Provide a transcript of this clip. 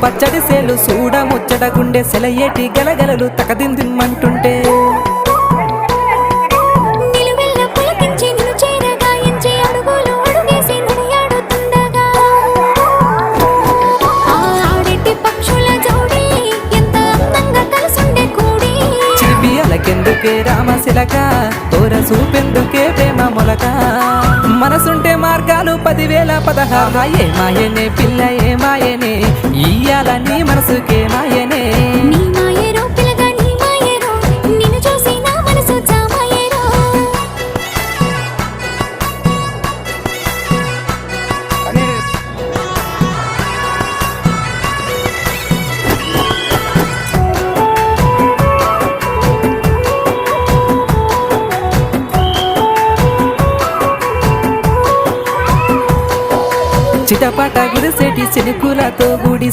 పచ్చడి సేలు సూడ ముచ్చట గుండె సెలయేటి గలగలలు తకదిందిమ్మంటుంటే చిలిపియలకెందుకే రామశిలక తోర చూపెందుకే ప్రేమ మొలక మనసుంటే మార్గాలు 10,000 ఏ మాయనే పిల్ల ఏ మాయనే ఇయ్యాల నీ మనసుకే మాయనే చిటపట గురిసేటి చినుకులతో గుడి